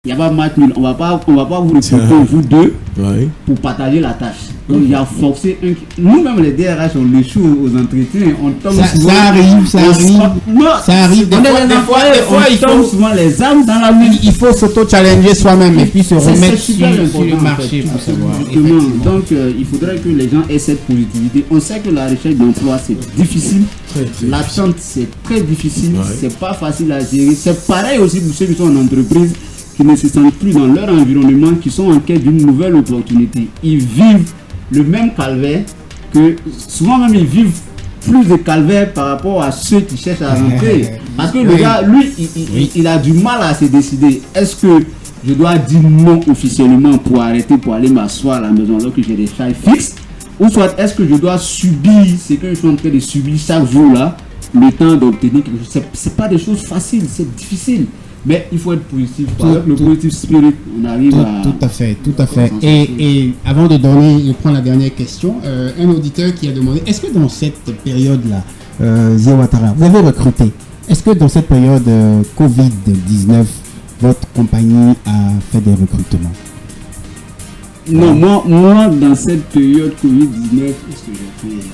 Il n'y a pas match nul. On va pas vous recruter, vous deux, pour partager la tâche. Donc il y a forcé nous-mêmes les DRH, on échoue aux entretiens, on tombe souvent. Ça arrive. Des fois, il tombe souvent les armes dans la main. Il faut s'auto-challenger soi-même et puis se remettre sur le marché pour savoir. Donc il faudrait que les gens aient cette positivité. On sait que la recherche d'emploi c'est difficile. L'attente c'est très difficile. C'est pas facile à gérer. C'est pareil aussi pour ceux qui sont en entreprise, qui ne se sentent plus dans leur environnement, qui sont en quête d'une nouvelle opportunité. Ils vivent le même calvaire, que souvent même ils vivent plus de calvaire par rapport à ceux qui cherchent à rentrer. Parce que le gars, lui, il a du mal à se décider. Est-ce que je dois dire non officiellement pour arrêter, pour aller m'asseoir à la maison alors que j'ai des charges fixes, ou soit est-ce que je dois subir ce que je suis en train de subir chaque jour là, le temps d'obtenir quelque chose. C'est pas des choses faciles, c'est difficile. Mais il faut être positif. Avec le positive spirit, on arrive à... Tout à fait. Et avant de prendre la dernière question, un auditeur qui a demandé, est-ce que dans cette période-là, Zia Ouattara, vous avez recruté, est-ce que dans cette période Covid-19, votre compagnie a fait des recrutements? Non, moi dans cette période Covid-19, qu'est-ce que j'ai fait?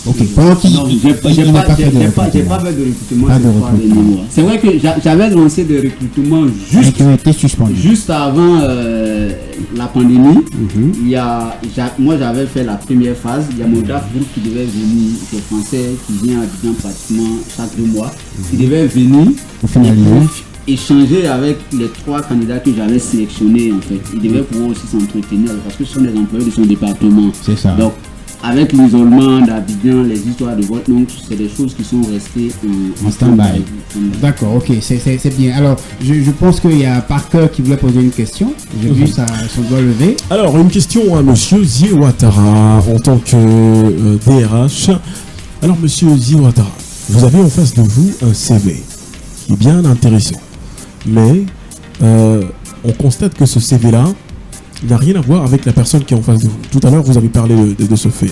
Ok, j'ai pas fait de recrutement. C'est vrai que j'avais lancé des recrutements juste avant la pandémie. Moi j'avais fait la première phase. Il y a mon draft group qui devait venir, des Français qui vient à Abidjan pratiquement chaque 2 mois. Qui devait venir échanger avec les 3 candidats que j'avais sélectionnés en fait. Ils devaient pouvoir aussi s'entretenir parce que ce sont des employés de son département. C'est ça. Donc, avec l'isolement d'Abidjan, les histoires de vote, donc c'est des choses qui sont restées en stand-by. D'accord, ok, c'est bien. Alors, je pense qu'il y a Parker qui voulait poser une question. J'ai vu son doigt levé. Alors, une question à monsieur Zia Ouattara en tant que DRH. Alors, monsieur Zia Ouattara, vous avez en face de vous un CV qui est bien intéressant. Mais on constate que ce CV-là n'a rien à voir avec la personne qui est en face de vous. Tout à l'heure, vous avez parlé de ce fait.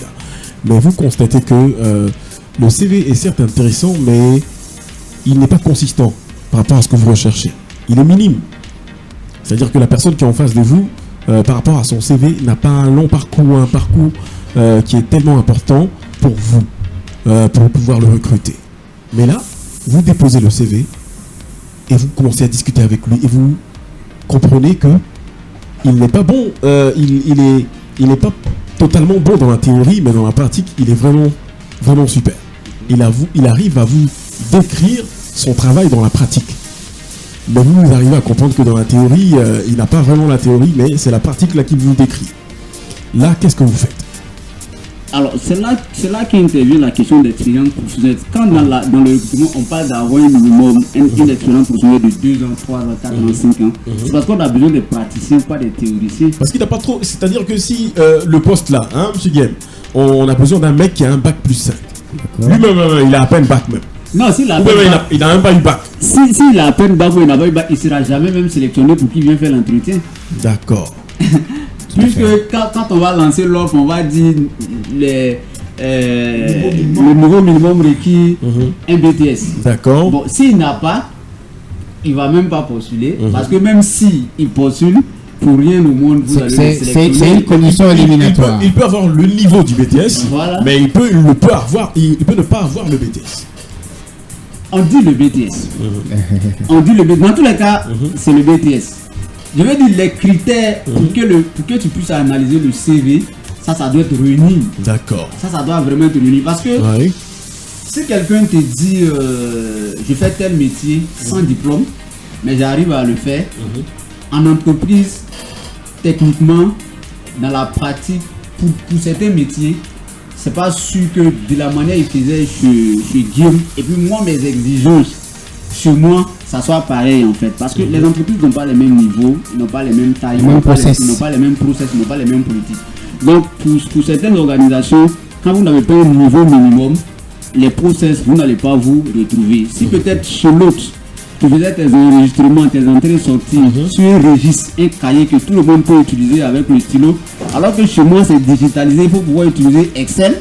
Mais vous constatez que le CV est certes intéressant, mais il n'est pas consistant par rapport à ce que vous recherchez. Il est minime. C'est-à-dire que la personne qui est en face de vous, par rapport à son CV, n'a pas un long parcours, un parcours qui est tellement important pour vous, pour pouvoir le recruter. Mais là, vous déposez le CV et vous commencez à discuter avec lui et vous comprenez que il n'est pas bon, il n'est pas totalement bon dans la théorie, mais dans la pratique, il est vraiment, vraiment super. Il arrive à vous décrire son travail dans la pratique. Mais vous arrivez à comprendre que dans la théorie, il n'a pas vraiment la théorie, mais c'est la pratique là qu'il vous décrit. Là, qu'est-ce que vous faites? Alors, c'est là qu'intervient la question d'expérience professionnelle. Quand dans le recrutement, on parle d'avoir un minimum, une expérience professionnelle de 2 ans, 3 ans, 4 ans, 5 ans, c'est parce qu'on a besoin de praticiens, pas de théoriciens. Parce qu'il n'a pas trop... C'est-à-dire que si le poste là, hein, M. Guillaume, on a besoin d'un mec qui a un bac plus 5. Lui-même, il a à peine bac même. Non, s'il a il n'a même pas eu bac. S'il a à peine bac ou il n'a pas eu bac, il ne sera jamais même sélectionné pour qu'il vienne faire l'entretien. D'accord. Puisque quand on va lancer l'offre, on va dire le niveau minimum requis, un BTS. D'accord. Bon, s'il n'a pas, il ne va même pas postuler. Parce que même s'il postule, pour rien au monde, vous allez le sélectionner. C'est une condition éliminatoire. Il peut avoir le niveau du BTS, voilà. Mais il peut ne pas avoir le BTS. On dit le BTS. On dit le BTS. Dans tous les cas, c'est le BTS. Je veux dire les critères pour que tu puisses analyser le CV, ça doit être réuni. D'accord. Ça doit vraiment être réuni. Parce que si quelqu'un te dit je fais tel métier sans diplôme, mais j'arrive à le faire, en entreprise, techniquement, dans la pratique, pour certains métiers, c'est pas sûr que de la manière qu'il faisait chez Guillaume, et puis moi, mes exigences chez moi, ça soit pareil en fait. Parce que les entreprises n'ont pas les mêmes niveaux, ils n'ont pas les mêmes tailles, ils n'ont pas les mêmes process, ils n'ont pas les mêmes politiques. Donc, pour certaines organisations, quand vous n'avez pas un niveau minimum, les process, vous n'allez pas vous retrouver. Si peut-être chez l'autre, tu faisais tes enregistrements, tes entrées-sorties sur un registre, un cahier que tout le monde peut utiliser avec le stylo, alors que chez moi, c'est digitalisé, il faut pouvoir utiliser Excel.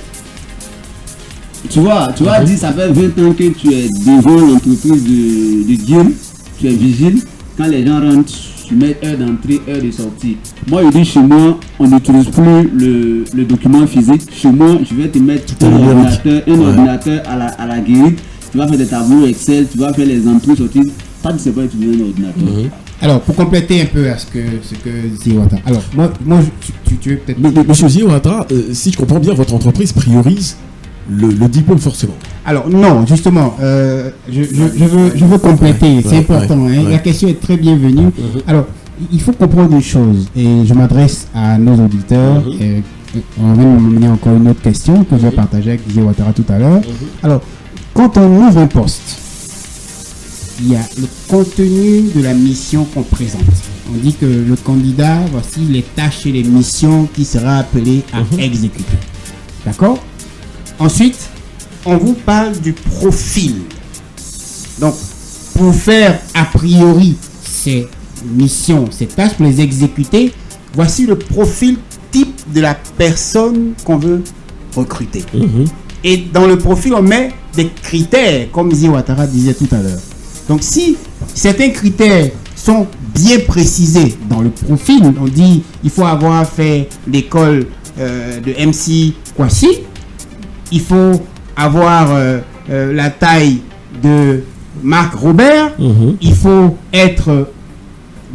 tu vois, dit ça fait 20 ans que tu es devant l'entreprise de Guillaume, tu es vigile. Quand les gens rentrent, tu mets heure d'entrée, heure de sortie. Moi, je dis chez moi, on n'utilise plus le document physique. Chez moi, je vais te mettre un ordinateur à la guérite. Tu vas faire des tableaux Excel, tu vas faire les entrées, sorties. Toi, tu ne sais pas utiliser un ordinateur. Alors, pour compléter un peu à ce que Ziwata. Alors, moi tu veux peut-être... Monsieur Ziwata, si je comprends bien, votre entreprise priorise le diplôme forcément. Alors non, justement, je veux compléter, c'est important. La question est très bienvenue. Alors, il faut comprendre une chose, et je m'adresse à nos auditeurs. Et on va m'amener encore une autre question que je vais partager avec Ziwata tout à l'heure. Alors, quand on ouvre un poste, il y a le contenu de la mission qu'on présente. On dit que le candidat, voici les tâches et les missions qu'il sera appelé à exécuter. D'accord ? Ensuite, on vous parle du profil. Donc, pour faire a priori ces missions, ces tâches, pour les exécuter, voici le profil type de la personne qu'on veut recruter. Et dans le profil, on met des critères, comme Ziwata disait tout à l'heure. Donc, si certains critères sont bien précisés dans le profil, on dit il faut avoir fait l'école de MC Kwasi, il faut avoir la taille de Marc Robert, il faut être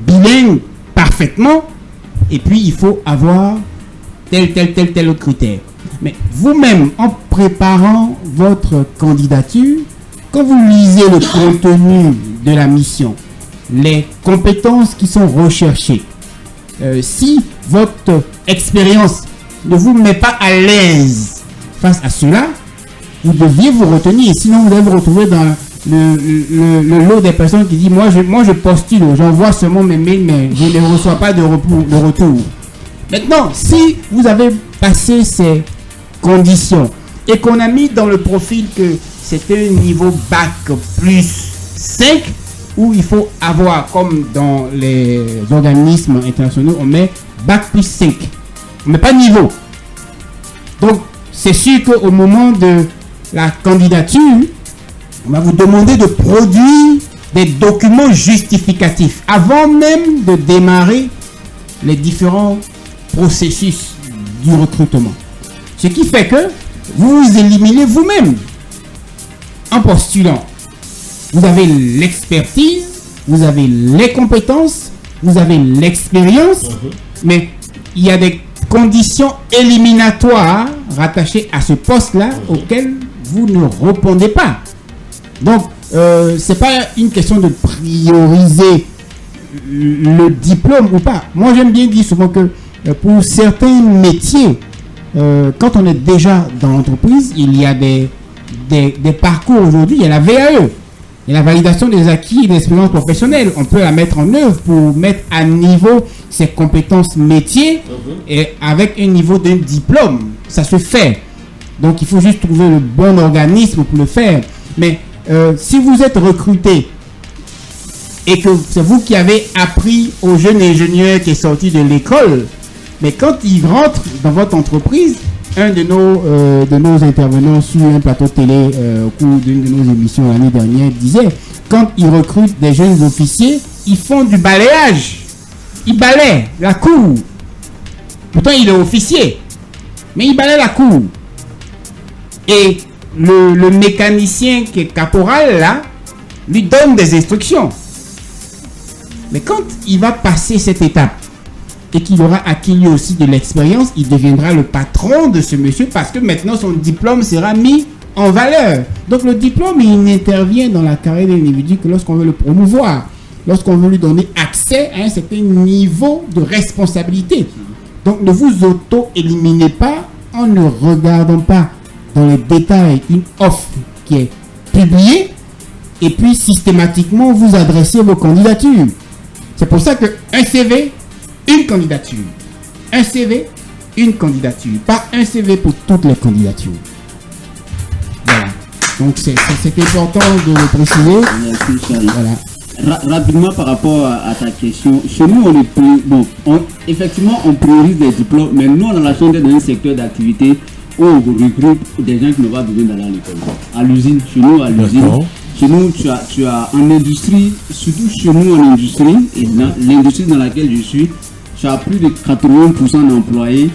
bilingue parfaitement, et puis il faut avoir tel autre critère. Mais vous-même, en préparant votre candidature, quand vous lisez le contenu de la mission, les compétences qui sont recherchées, si votre expérience ne vous met pas à l'aise face à cela, vous deviez vous retenir. Sinon, vous allez vous retrouver dans le lot des personnes qui disent moi je postule, j'envoie seulement mes mails, mais je ne reçois pas de retour. Maintenant, si vous avez passé ces conditions et qu'on a mis dans le profil que c'était un niveau bac plus 5, où il faut avoir, comme dans les organismes internationaux, on met bac plus 5. On ne met pas niveau. Donc, c'est sûr qu'au moment de la candidature, on va vous demander de produire des documents justificatifs avant même de démarrer les différents processus du recrutement. Ce qui fait que vous vous éliminez vous-même en postulant. Vous avez l'expertise, vous avez les compétences, vous avez l'expérience, mais il y a des conditions éliminatoires rattachées à ce poste-là auxquelles vous ne répondez pas. Donc, c'est pas une question de prioriser le diplôme ou pas. Moi, j'aime bien dire souvent que pour certains métiers, quand on est déjà dans l'entreprise, il y a des parcours aujourd'hui. Il y a la VAE, il y a la validation des acquis et des expériences professionnelles. On peut la mettre en œuvre pour mettre à niveau ses compétences métiers et avec un niveau d'un diplôme. Ça se fait. Donc, il faut juste trouver le bon organisme pour le faire. Mais si vous êtes recruté et que c'est vous qui avez appris au jeune ingénieur qui est sorti de l'école, mais quand il rentre dans votre entreprise, un de nos intervenants sur un plateau télé au cours d'une de nos émissions l'année dernière disait, quand ils recrutent des jeunes officiers, ils font du balayage. Ils balayent la cour. Pourtant, il est officier, mais il balaye la cour. Et le mécanicien qui est caporal, là, lui donne des instructions. Mais quand il va passer cette étape et qu'il aura acquis lui aussi de l'expérience, il deviendra le patron de ce monsieur parce que maintenant son diplôme sera mis en valeur. Donc le diplôme, il n'intervient dans la carrière de l'individu que lorsqu'on veut le promouvoir, lorsqu'on veut lui donner accès à un certain niveau de responsabilité. Donc ne vous auto-éliminez pas en ne regardant pas dans les détails une offre qui est publiée et puis systématiquement vous adressez vos candidatures. C'est pour ça qu'un CV, une candidature. Un CV, une candidature. Pas un CV pour toutes les candidatures. Voilà. Donc c'est important de le préciser. Merci, Charles. Voilà. Rapidement par rapport à ta question, chez nous on est effectivement on priorise les diplômes, mais nous on a la chance d'être dans un secteur d'activité on recrute des gens qui n'ont pas besoin d'aller à l'école. À l'usine, chez nous, chez nous, tu as en industrie, surtout chez nous en industrie, et dans l'industrie dans laquelle je suis, tu as plus de 80% d'employés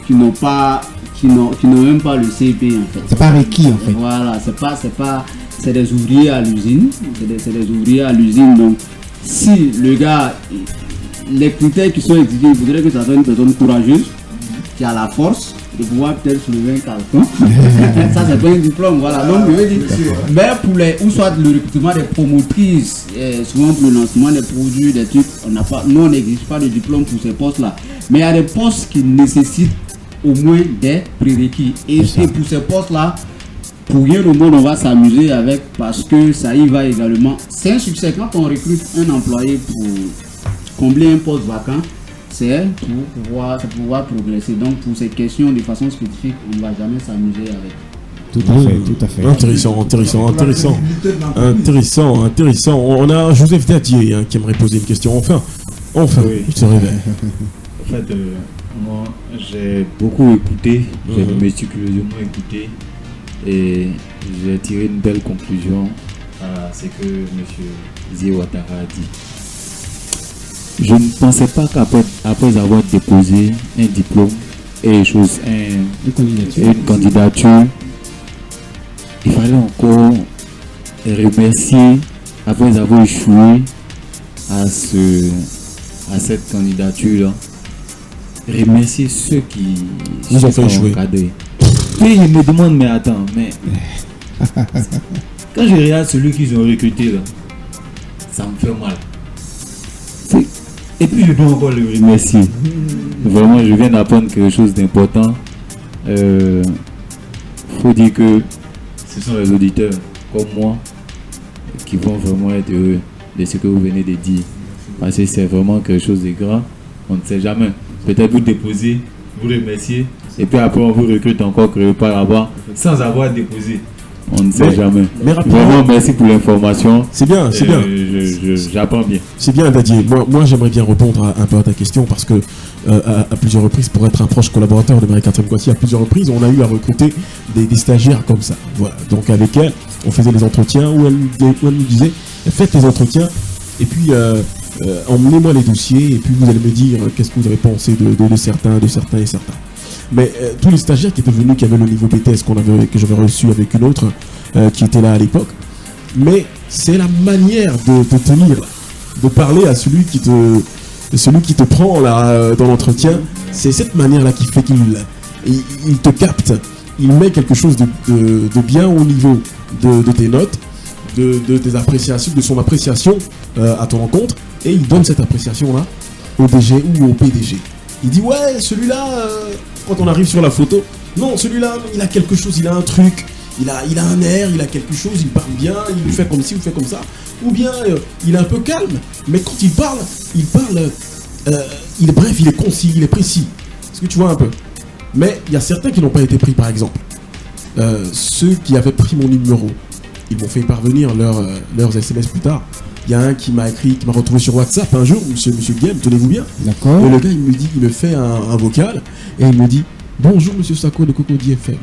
qui n'ont même pas le CP en fait. C'est pas requis en fait. Voilà, c'est des ouvriers à l'usine. C'est des ouvriers à l'usine. Donc, si le gars, les critères qui sont exigés, il faudrait que ça soit une personne courageuse, qui a la force de pouvoir peut-être soulever un carton. Ça, c'est pas un diplôme. Voilà. Donc, je veux dire, mais pour ou soit le recrutement des promotrices, souvent pour le lancement des produits, des trucs, on n'exige pas de diplôme pour ces postes-là. Mais il y a des postes qui nécessitent au moins des prérequis. Et pour ces postes-là, pour rien au monde, on va s'amuser avec parce que ça y va également. C'est un succès quand on recrute un employé pour combler un poste vacant, c'est pour pouvoir progresser. Donc pour ces questions de façon spécifique, on ne va jamais s'amuser avec. Tout à fait. Intéressant. On a Joseph Dadier qui aimerait poser une question. Enfin, oui. Je te réveille. En fait, moi, j'ai beaucoup écouté, j'ai méticuleusement écouté et j'ai tiré une belle conclusion à ce que M. Zié Ouattara a dit. Je ne pensais pas qu'après avoir déposé un diplôme et une candidature, il fallait encore remercier, après avoir échoué à cette candidature-là, remercier ceux qui ont fait échouer. Puis je me demande, mais attends, quand je regarde celui qu'ils ont recruté là, ça me fait mal. Et puis je dois encore le remercier. Vraiment, je viens d'apprendre quelque chose d'important. Faut dire que ce sont les auditeurs comme moi qui vont vraiment être heureux de ce que vous venez de dire. Parce que c'est vraiment quelque chose de grand. On ne sait jamais. Peut-être vous déposez, vous remerciez, et puis après on vous recrute encore quelque part là-bas sans avoir déposé. On ne sait jamais. Mais vraiment, merci pour l'information. C'est bien. J'apprends bien. C'est bien, Dadier. Moi, j'aimerais bien répondre un peu à ta question parce que à plusieurs reprises, pour être un proche collaborateur de Marie-Catherine Coissy, à plusieurs reprises, on a eu à recruter des stagiaires comme ça. Voilà. Donc avec elle, on faisait les entretiens où elle nous disait faites les entretiens et puis emmenez-moi les dossiers et puis vous allez me dire qu'est-ce que vous avez pensé de certains. Mais tous les stagiaires qui étaient venus, qui avaient le niveau BTS que j'avais reçu avec une autre qui était là à l'époque, mais c'est la manière de tenir, de parler à celui qui te prend là dans l'entretien. C'est cette manière-là qui fait qu'il te capte, il met quelque chose de bien au niveau de tes notes, de tes appréciations, de son appréciation à ton rencontre, et il donne cette appréciation-là au DG ou au PDG. Il dit ouais, celui-là, quand on arrive sur la photo, non, celui-là, il a quelque chose, il a un truc, il a un air, il a quelque chose, il parle bien, il fait comme ci, il fait comme ça, ou bien il est un peu calme, mais quand il parle, il est bref, il est concis, il est précis. Est-ce que tu vois un peu? Mais il y a certains qui n'ont pas été pris, par exemple. Ceux qui avaient pris mon numéro, ils m'ont fait parvenir leurs SMS plus tard. Il y a un qui m'a écrit, qui m'a retrouvé sur WhatsApp un jour, monsieur Guillaume, tenez-vous bien. D'accord. Et le gars, il me fait un vocal et il me dit bonjour monsieur Sako de Cocody FM.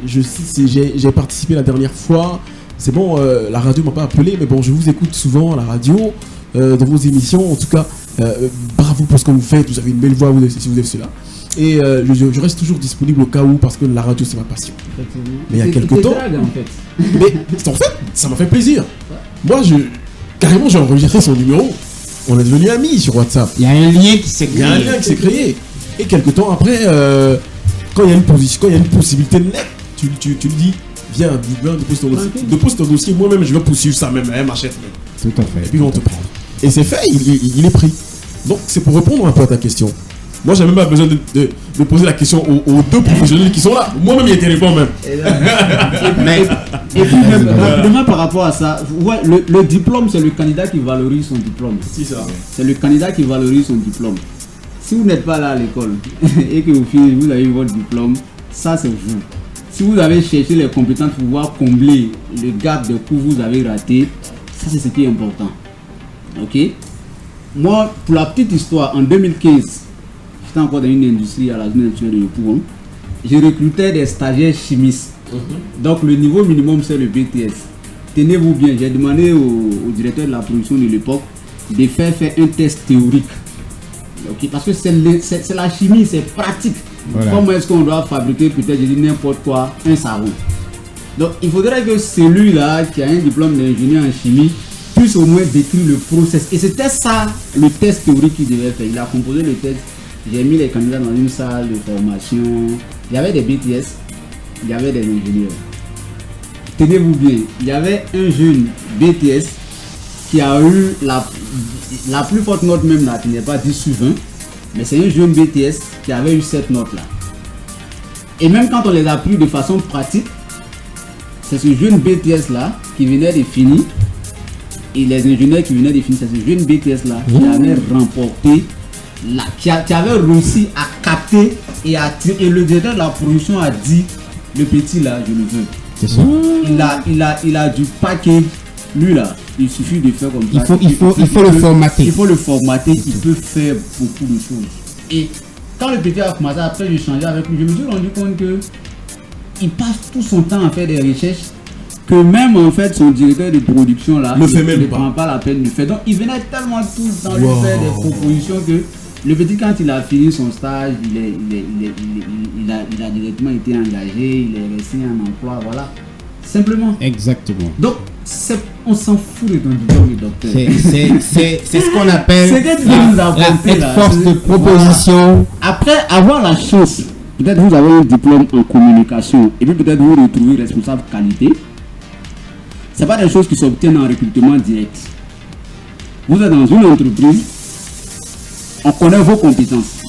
J'ai participé la dernière fois. C'est bon, la radio m'a pas appelé, mais bon, je vous écoute souvent à la radio, dans vos émissions. En tout cas, bravo pour ce que vous faites. Vous avez une belle voix, si vous avez cela. Et je reste toujours disponible au cas où, parce que la radio c'est ma passion. Mais il y a quelques temps. Mais en fait, ça m'a fait plaisir. Moi, carrément, j'ai enregistré son numéro. On est devenus amis sur WhatsApp. Il y a un lien qui s'est créé. Et quelques temps après, quand il y a une possibilité de net, tu lui dis, viens, dépose ton dossier. Moi-même, je vais poursuivre ça même, m'achète. Tout à fait. Et puis on te prend. Et c'est fait, il est pris. Donc c'est pour répondre un peu à ta question. Moi, j'ai même pas besoin de poser la question aux deux professionnels qui sont là. Moi-même, il y a téléphone même. Et puis, même par rapport à ça, ouais, le diplôme, c'est le candidat qui valorise son diplôme. C'est ça. C'est le candidat qui valorise son diplôme. Si vous n'êtes pas là à l'école et que vous avez eu votre diplôme, ça c'est vous. Si vous avez cherché les compétences pour pouvoir combler le gap de cours que vous avez raté, ça c'est ce qui est important. Ok? Moi, pour la petite histoire, en 2015, j'étais encore dans une industrie à la zone industrielle de Yopougon. je recrutais des stagiaires chimistes. Donc le niveau minimum c'est le BTS. Tenez-vous bien, j'ai demandé au directeur de la production de l'époque de faire un test théorique. Okay, parce que c'est la chimie, c'est pratique. Voilà. Comment est-ce qu'on doit fabriquer peut-être, je dis n'importe quoi, un savon. Donc il faudrait que celui-là qui a un diplôme d'ingénieur en chimie puisse au moins décrire le process. Et c'était ça le test théorique qu'il devait faire. Il a composé le test. J'ai mis les candidats dans une salle de formation. Il y avait des BTS, il y avait des ingénieurs. Tenez-vous bien, il y avait un jeune BTS qui a eu la plus forte note même là, qui n'est pas 10 sur 20, mais c'est un jeune BTS qui avait eu cette note là. Et même quand on les a pris de façon pratique, c'est ce jeune BTS là qui venait de finir, et les ingénieurs qui venaient de finir, c'est ce jeune BTS là qui avait remporté, qui avait réussi à capter et à tirer. Et le directeur de la production a dit, le petit là, je le veux. C'est ça. Il a du paquet. Lui là, il suffit de faire comme ça. Il faut le formater. Il faut le formater, il peut faire beaucoup de choses. Et quand le petit a commencé, après j'ai changé avec lui, je me suis rendu compte que il passe tout son temps à faire des recherches, que même en fait son directeur de production là ne prend pas la peine de faire. Donc il venait tellement tout le temps lui faire des propositions que le petit, quand il a fini son stage, il a directement été engagé, il est resté en emploi, voilà. Simplement. Exactement. Donc, on s'en fout de ton diplôme de docteur. C'est ce qu'on appelle la force de proposition. Après avoir la chance, peut-être vous avez un diplôme en communication et puis peut-être vous retrouvez responsable qualité. Ce n'est pas des choses qui s'obtiennent en recrutement direct. Vous êtes dans une entreprise, on connaît vos compétences.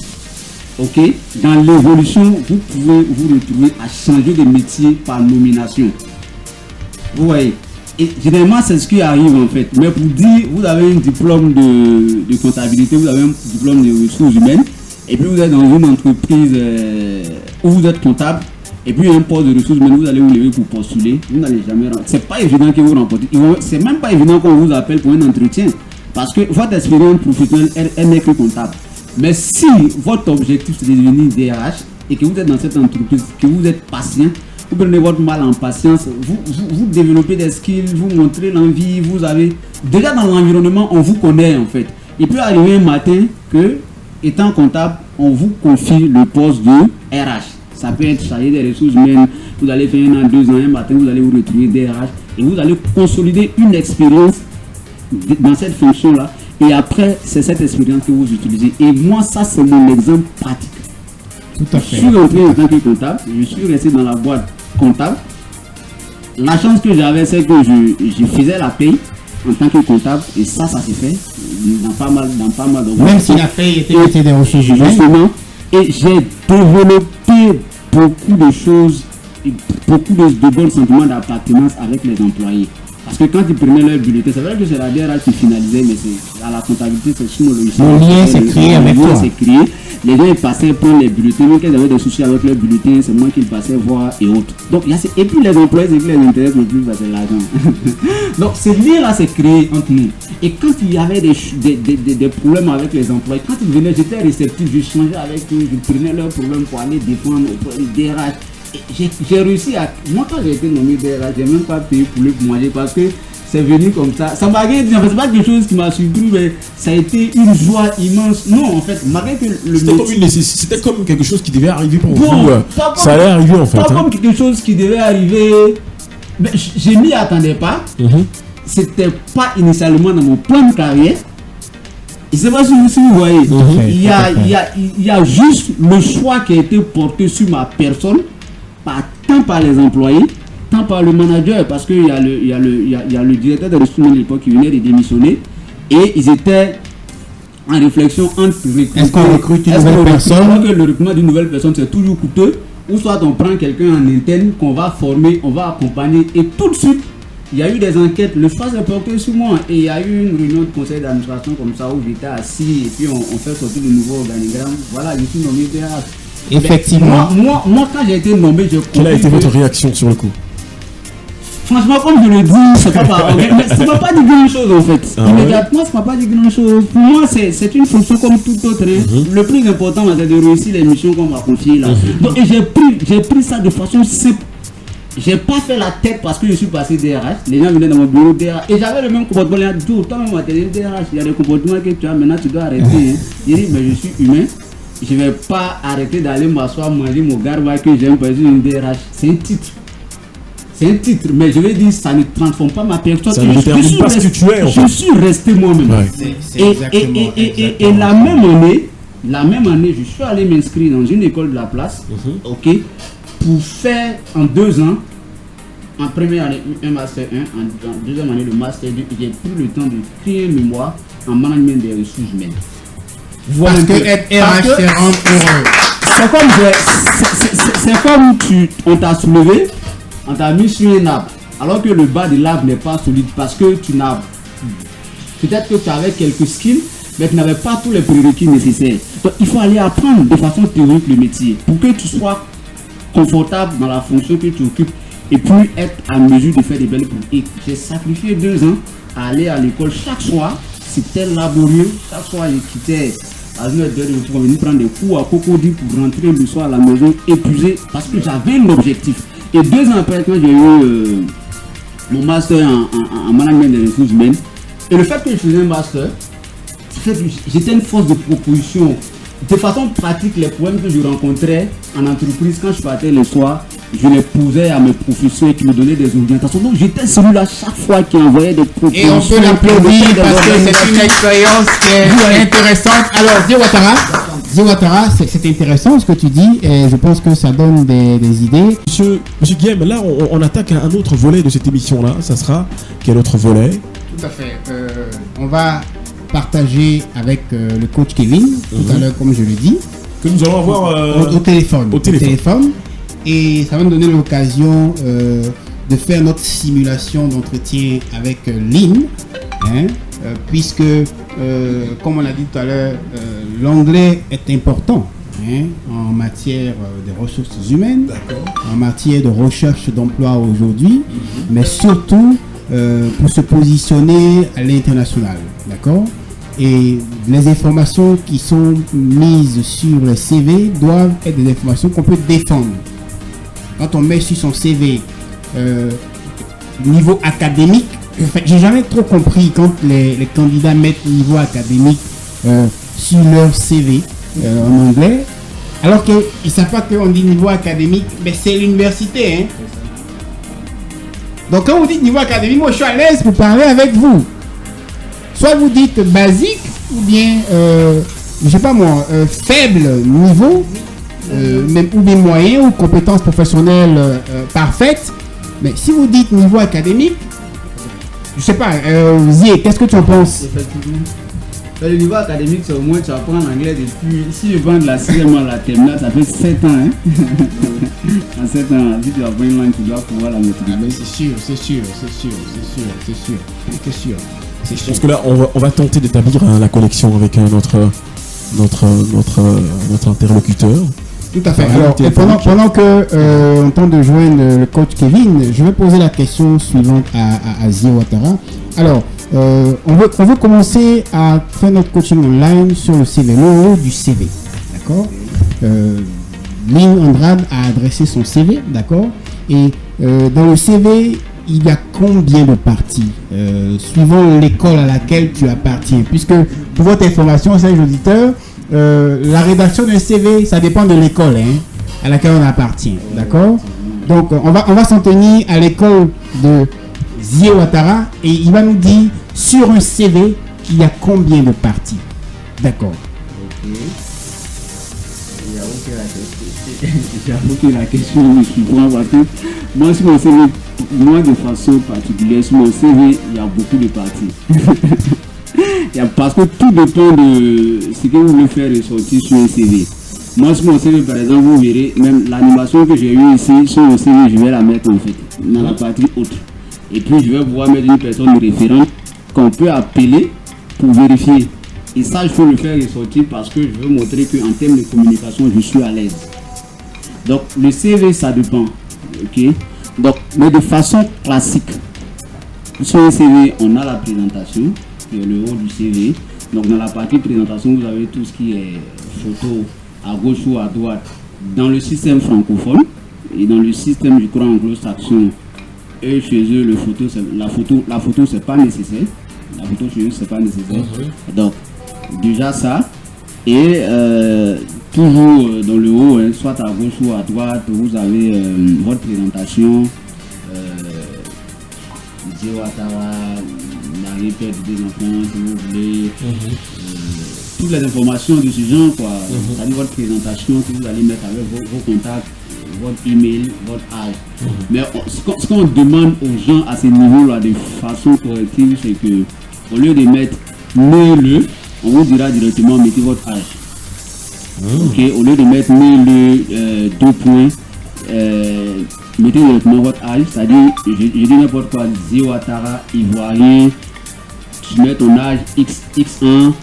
Ok? Dans l'évolution, vous pouvez vous retrouver à changer de métier par nomination. Vous voyez? Et généralement, c'est ce qui arrive en fait. Mais pour dire, vous avez un diplôme de comptabilité, vous avez un diplôme de ressources humaines, et puis vous êtes dans une entreprise où vous êtes comptable, et puis un poste de ressources humaines, vous allez vous lever pour postuler, vous n'allez jamais rentrer. C'est pas évident que vous remportez. C'est même pas évident qu'on vous appelle pour un entretien. Parce que votre expérience professionnelle, elle n'est que comptable. Mais si votre objectif c'est de devenir DRH et que vous êtes dans cette entreprise, que vous êtes patient, vous prenez votre mal en patience, vous développez des skills, vous montrez l'envie, vous avez... Déjà dans l'environnement, on vous connaît en fait. Il peut arriver un matin que, étant comptable, on vous confie le poste de RH. Ça peut être chargé des ressources humaines, vous allez faire 1 an, 2 ans, un matin, vous allez vous retrouver DRH et vous allez consolider une expérience dans cette fonction-là. Et après, c'est cette expérience que vous utilisez. Et moi, ça, c'est mon exemple pratique. Tout à fait. Je suis rentré en tant que comptable. Je suis resté dans la boîte comptable. La chance que j'avais, c'est que je faisais la paye en tant que comptable. Et ça s'est fait dans pas mal de... Même si la paye était des ressources humaines. Justement. Et j'ai développé beaucoup de choses, beaucoup de bons sentiments d'appartenance avec les employés. Parce que quand ils prenaient leur bulletin, c'est vrai que c'est la DRH qui finalisait, mais c'est à la comptabilité, c'est sur le logiciel. Le lien s'est créé avec toi. Les gens ils passaient prendre les bulletins, même quand ils avaient des soucis avec leurs bulletins, c'est moi qui les passais voir et autres. Donc, et puis les employés, ce qui les intéresse le plus, c'est l'argent. Donc, ce lien-là s'est créé entre nous. Et quand il y avait des problèmes avec les employés, quand ils venaient, j'étais réceptif, je changeais avec eux, je prenais leurs problèmes pour aller défendre les DRH. J'ai réussi à... Moi, quand j'ai été nommé DRH, j'ai même pas payé pour le manger parce que c'est venu comme ça. Ça m'a gagné, c'est pas quelque chose qui m'a surpris, mais ça a été une joie immense. Non, en fait, malgré que le c'était comme quelque chose qui devait arriver pour vous. Ça allait arriver en fait. Pas comme quelque chose qui devait arriver. Je m'y attendais pas. C'était pas initialement dans mon plan de carrière. Je ne sais pas si vous voyez. Il y a juste le choix qui a été porté sur ma personne, tant par les employés, tant par le manager, parce qu'il y a le directeur de ressources humaines de l'époque qui venait de démissionner et ils étaient en réflexion entre est-ce qu'on recrute une nouvelle personne? Que le recrutement d'une nouvelle personne c'est toujours coûteux, ou soit on prend quelqu'un en interne qu'on va former, on va accompagner, et tout de suite il y a eu des enquêtes, le choix s'est porté sur moi et il y a eu une réunion de conseil d'administration comme ça où j'étais assis et puis on fait sortir le nouveau organigramme. Voilà, je suis nommé DRH. Effectivement. Moi, quand j'ai été nommé, je Quelle a été votre réaction sur le coup? Franchement, comme je le dis, c'est pas mais ça m'a pas dit grand chose en fait. Immédiatement, ça m'a pas dit grand chose. Pour moi, c'est une fonction comme toute autre. Le plus important, c'est de réussir les missions qu'on m'a confiées là. Donc, j'ai pris ça de façon simple. J'ai pas fait la tête parce que je suis passé DRH. Les gens venaient dans mon bureau DRH. Et j'avais le même comportement. Les gens disaient, autant même matériel DRH, il y a des comportements que tu as, maintenant tu dois arrêter. J'ai dit, mais je suis humain. Je vais pas arrêter d'aller m'asseoir, manger mon garba que j'aime parce que une DRH. C'est un titre. C'est un titre, mais je vais dire, ça ne transforme pas ma personne. Ça ne détermine pas ce que tu es. Je suis resté moi-même. Ouais. Et la même année, je suis allé m'inscrire dans une école de la place, ok, pour faire en 2 ans, en première année, un master 1, en deuxième année, le master 2, j'ai pris le temps de créer un mémoire en management des ressources humaines. Parce que être RH, c'est rendre heureux. C'est comme on t'a soulevé, on t'a mis sur un arbre, alors que le bas de l'arbre n'est pas solide parce que tu n'as. Peut-être que tu avais quelques skills, mais tu n'avais pas tous les prérequis nécessaires. Donc il faut aller apprendre de façon théorique le métier pour que tu sois confortable dans la fonction que tu occupes et puis être à mesure de faire des belles cours. Et j'ai sacrifié 2 ans à aller à l'école chaque soir. C'était laborieux. Chaque soir, je quittais à 1h de retour pour venir prendre des cours à Cocody pour rentrer le soir à la maison épuisé parce que j'avais un objectif. Et 2 ans après, quand j'ai eu mon master en management des ressources humaines, et le fait que je faisais un master, j'étais une force de proposition. De façon pratique, les problèmes que je rencontrais en entreprise, quand je partais le soir, je les posais à mes professeurs qui me donnaient des orientations. Donc j'étais celui-là chaque fois qui envoyait des propositions. Et on peut l'applaudir parce que c'est une expérience qui est intéressante. Alors, Ziawatara, c'est intéressant ce que tu dis et je pense que ça donne des idées. Monsieur Guillaume, là on attaque un autre volet de cette émission-là. Ça sera quel autre volet? Tout à fait. On va partager avec le coach Kevin, tout à l'heure comme je l'ai dit. Que nous allons avoir au téléphone. Et ça va nous donner l'occasion de faire notre simulation d'entretien avec Lynn, puisque, comme on l'a dit tout à l'heure, l'anglais est important en matière de ressources humaines, en matière de recherche d'emploi aujourd'hui, mais surtout pour se positionner à l'international, d'accord? Et les informations qui sont mises sur le CV doivent être des informations qu'on peut défendre. Quand on met sur son CV niveau académique, j'ai jamais trop compris quand les candidats mettent niveau académique sur leur CV en anglais, alors qu'ils ne savent pas qu'on dit niveau académique, mais c'est l'université. Donc quand vous dites niveau académique, moi je suis à l'aise pour parler avec vous. Soit vous dites basique, ou bien, je sais pas moi, faible niveau, ou bien moyen, ou compétences professionnelles parfaites. Mais si vous dites niveau académique, je sais pas, Zié, qu'est-ce que tu en penses? Effectivement. Le niveau académique, c'est au moins tu apprends l'anglais depuis. Si je prends de la 6e à la terminale, ça fait 7 ans. En 7 ans, si tu apprends une langue, tu dois pouvoir la maîtriser. Ah, mais c'est sûr. Parce que là, on va tenter d'établir la connexion avec notre interlocuteur. Tout à fait. Alors, et pendant que on tente de joindre le coach Kevin, je vais poser la question suivante à Ziawatara. Alors, on veut commencer à faire notre coaching online sur le CV, le haut du CV. D'accord? Lynn Andrade a adressé son CV, d'accord? Et dans le CV, il y a combien de parties suivant l'école à laquelle tu appartiens? Puisque, pour votre information, chers auditeurs, la rédaction d'un CV, ça dépend de l'école à laquelle on appartient. D'accord? Donc, on va s'en tenir à l'école de Ziawatara et il va nous dire sur un CV, il y a combien de parties? D'accord. Ok. J'avoue que la question me surprend parce que moi, sur mon CV, moi de façon particulière, sur mon CV, il y a beaucoup de parties. Parce que tout dépend de ce que vous voulez faire ressortir sur un CV. Moi, sur mon CV, par exemple, vous verrez, même l'animation que j'ai eue ici, sur mon CV, je vais la mettre en fait dans la partie haute. Et puis, je vais pouvoir mettre une personne référente qu'on peut appeler pour vérifier. Et ça, je peux le faire ressortir parce que je veux montrer qu'en termes de communication, je suis à l'aise. Donc, le CV, ça dépend. Ok. Donc, mais de façon classique, sur un CV, on a la présentation, qui est le haut du CV. Donc, dans la partie présentation, vous avez tout ce qui est photo à gauche ou à droite dans le système francophone. Et dans le système, je crois, anglo-saxon, et chez eux, la photo, c'est pas nécessaire. La photo chez eux, c'est pas nécessaire. Donc, déjà ça. Et toujours dans le haut, hein, soit à gauche ou à droite, vous avez votre présentation. Ouattara, la répète des enfants, si vous voulez. Toutes les informations de ce genre, quoi. C'est-à-dire votre présentation que vous allez mettre avec vos contacts, votre email, votre âge. Mais ce qu'on demande aux gens à ce niveau-là de façon corrective, c'est que au lieu de mettre né-le, on vous dira directement mettez votre âge. Ok, au lieu de mettre né-le, 2 points, mettez directement votre âge, c'est-à-dire, je dis n'importe quoi, Ouattara, Ivoirien, tu mets ton âge X1,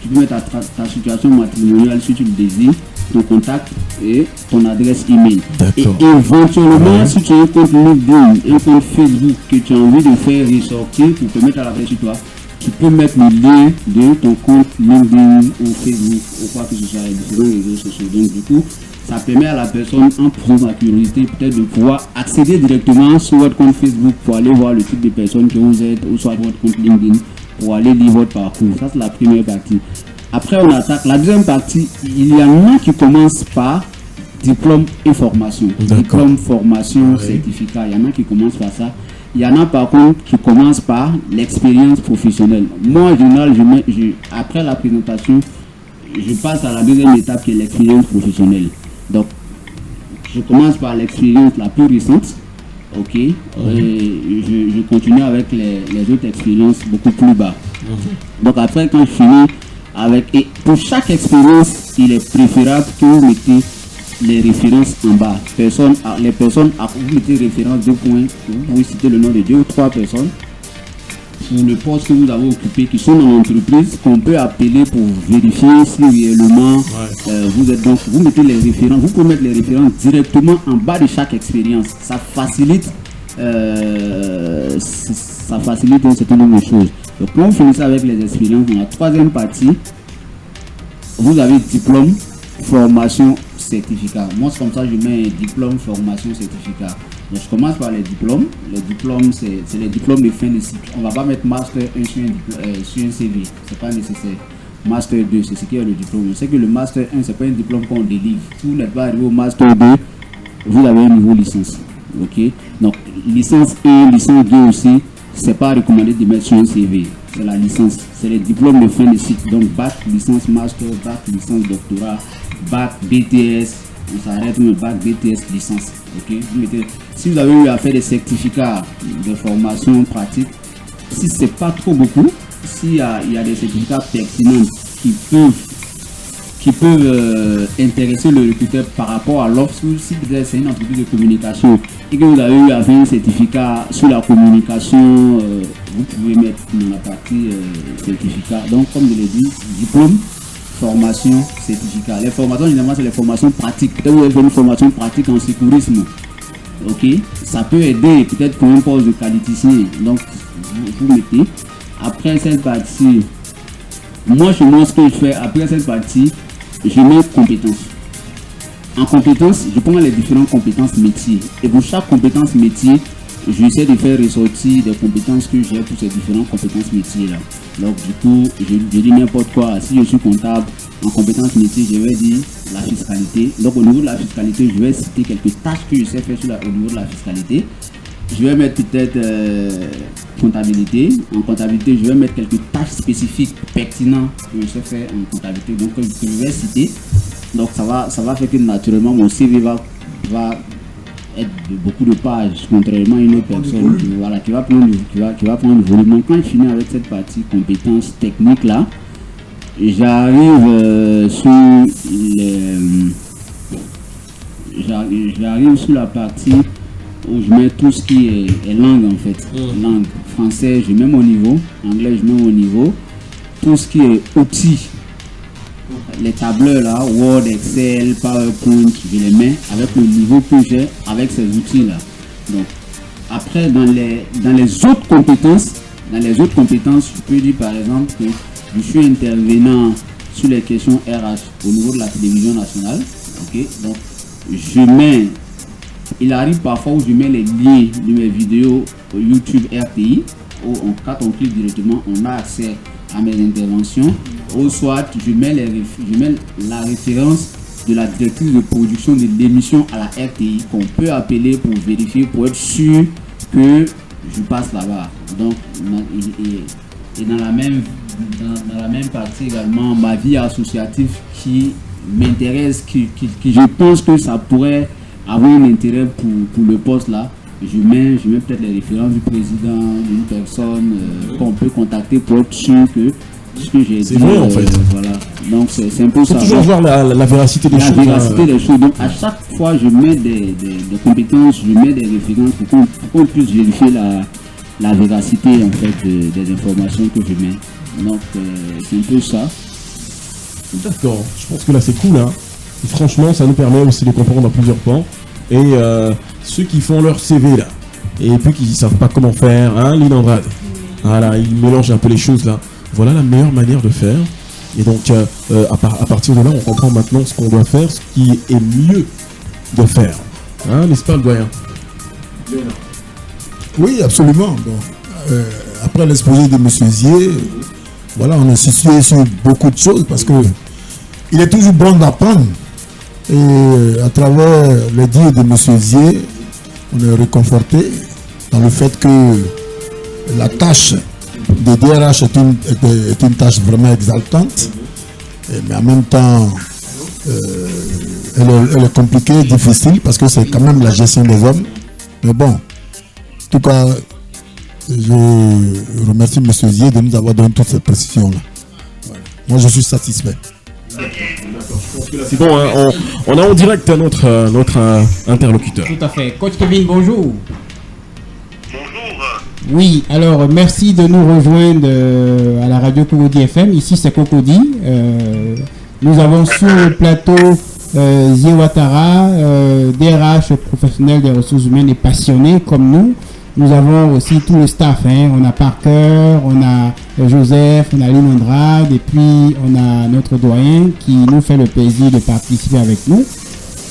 tu peux mettre ta situation matrimoniale si tu le désires, ton contact et ton adresse email. Et éventuellement, si tu as un compte LinkedIn, un compte Facebook que tu as envie de faire ressortir pour te mettre à la place sur toi, tu peux mettre le lien de ton compte LinkedIn ou Facebook ou quoi que ce soit, les différents réseaux sociaux. Donc du coup, ça permet à la personne, en posant sa curiosité, peut-être de pouvoir accéder directement sur votre compte Facebook pour aller voir le type de personne que vous êtes, ou soit votre compte LinkedIn, pour aller lire votre parcours. Ça, c'est la première partie. Après, on attaque la deuxième partie. Il y en a qui commencent par diplôme et formation. Diplôme, formation, certificat. Il y en a qui commencent par ça. Il y en a par contre qui commencent par l'expérience professionnelle. Moi, en général, après la présentation, je passe à la deuxième étape qui est l'expérience professionnelle. Donc, je commence par l'expérience la plus récente. Ok, et je continue avec les autres expériences beaucoup plus bas. Donc après, quand je finis avec, et pour chaque expérience, il est préférable que vous mettez les références en bas. Les personnes, vous mettez référence 2 points, vous pouvez citer le nom de 2 ou 3 personnes pour le poste que vous avez occupé, qui sont dans l'entreprise, qu'on peut appeler pour vérifier si réellement vous êtes. Donc, vous mettez les références, vous pouvez mettre les références directement en bas de chaque expérience. Ça facilite un certain nombre de choses. Donc, quand vous finissez avec les expériences, dans la troisième partie, vous avez diplôme, formation, certificat. Moi, c'est comme ça, je mets diplôme, formation, certificat. Donc, je commence par les diplômes. Les diplômes, c'est les diplômes de fin de cycle. On ne va pas mettre Master 1 sur un CV. Ce n'est pas nécessaire. Master 2, c'est ce qui est le diplôme. Je sais que le Master 1, ce n'est pas un diplôme qu'on délivre. Si vous n'êtes pas arrivé au Master 2, vous avez un niveau licence. Ok? Donc, licence 1, licence 2 aussi, ce n'est pas recommandé de mettre sur un CV. C'est la licence. C'est les diplômes de fin de cycle. Donc, bac, licence, master, bac, licence, doctorat, bac, BTS. On s'arrête même bac, BTS, licence. Ok? Si vous avez eu à faire des certificats de formation pratique, si ce n'est pas trop beaucoup, s'il y a des certificats pertinents qui peuvent intéresser le recruteur par rapport à l'offre, si c'est une entreprise de communication et que vous avez eu à faire un certificat sur la communication, vous pouvez mettre dans la partie certificat. Donc, comme je l'ai dit, diplôme, formation, certificat. Les formations, généralement, c'est les formations pratiques. Peut-être vous avez fait une formation pratique en secourisme. Ok, ça peut aider peut-être pour un poste de qualiticien. Donc, vous mettez. Après cette partie, moi, chez moi, ce que je fais, après cette partie, je mets compétences. En compétences, je prends les différentes compétences métiers. Et pour chaque compétence métier, j'essaie de faire ressortir des compétences que j'ai pour ces différentes compétences métiers-là. Donc, du coup, je dis n'importe quoi. Si je suis comptable, en compétences métiers, je vais dire la fiscalité. Donc, au niveau de la fiscalité, je vais citer quelques tâches que je sais faire au niveau de la fiscalité. Je vais mettre peut-être comptabilité. En comptabilité, je vais mettre quelques tâches spécifiques pertinentes que je sais faire en comptabilité. Donc, que je vais citer. Donc, ça va faire que naturellement, mon CV va être de beaucoup de pages, contrairement à une autre personne qui va prendre le volume. Donc, quand je finis avec cette partie compétences techniques là, j'arrive sur la partie où je mets tout ce qui est langue en fait. Langue français, je mets mon niveau, anglais, je mets mon niveau, tout ce qui est outils. Les tableurs là, Word, Excel, PowerPoint, je les mets avec le niveau que j'ai avec ces outils là. Donc, après, dans les autres compétences, je peux dire par exemple que je suis intervenant sur les questions RH au niveau de la télévision nationale. Ok, donc il arrive parfois où je mets les liens de mes vidéos YouTube RTI, où quand on clique directement, on a accès à mes interventions, ou soit je mets la référence de la directrice de production de l'émission à la RTI qu'on peut appeler pour vérifier, pour être sûr que je passe là-bas. Donc, et dans la même partie également, ma vie associative qui m'intéresse, qui je pense que ça pourrait avoir un intérêt pour le poste là. Je mets peut-être les références du président, d'une personne qu'on peut contacter pour être sûr que ce que j'ai dit. C'est vrai en fait. Voilà. Donc c'est un peu ça. Il faut toujours voir la véracité des choses. La véracité des choses. Donc à chaque fois, je mets des compétences, je mets des références pour qu'on puisse vérifier la véracité en fait des informations que je mets. Donc c'est un peu ça. D'accord. Je pense que là c'est cool. Hein. Et franchement, ça nous permet aussi de comprendre dans plusieurs points. Et ceux qui font leur CV là, et puis qui ne savent pas comment faire, hein, Linandrade. Voilà, ils mélangent un peu les choses là. Voilà la meilleure manière de faire. Et donc, à partir de là, on comprend maintenant ce qu'on doit faire, ce qui est mieux de faire. Hein, n'est-ce pas, le doyen? Oui, absolument. Bon, après l'exposé de M. Zier, voilà, on est situé sur beaucoup de choses parce que il est toujours bon d'apprendre. Et à travers les dires de M. Zier, on est réconforté dans le fait que la tâche de DRH est une tâche vraiment exaltante, mais en même temps, elle est compliquée, difficile, parce que c'est quand même la gestion des hommes. Mais bon, en tout cas, je remercie M. Zier de nous avoir donné toutes ces précisions-là. Voilà. Moi, je suis satisfait. C'est bon, hein, on a en direct notre interlocuteur. Tout à fait. Coach Kevin, bonjour. Bonjour. Oui, alors merci de nous rejoindre à la radio Cocody FM. Ici c'est Cocody. Nous avons sur le plateau Zier Ouattara, DRH professionnel des ressources humaines et passionné comme nous. Nous avons aussi tout le staff. Hein. On a Parker, on a Joseph, on a Linandrade et puis on a notre doyen qui nous fait le plaisir de participer avec nous.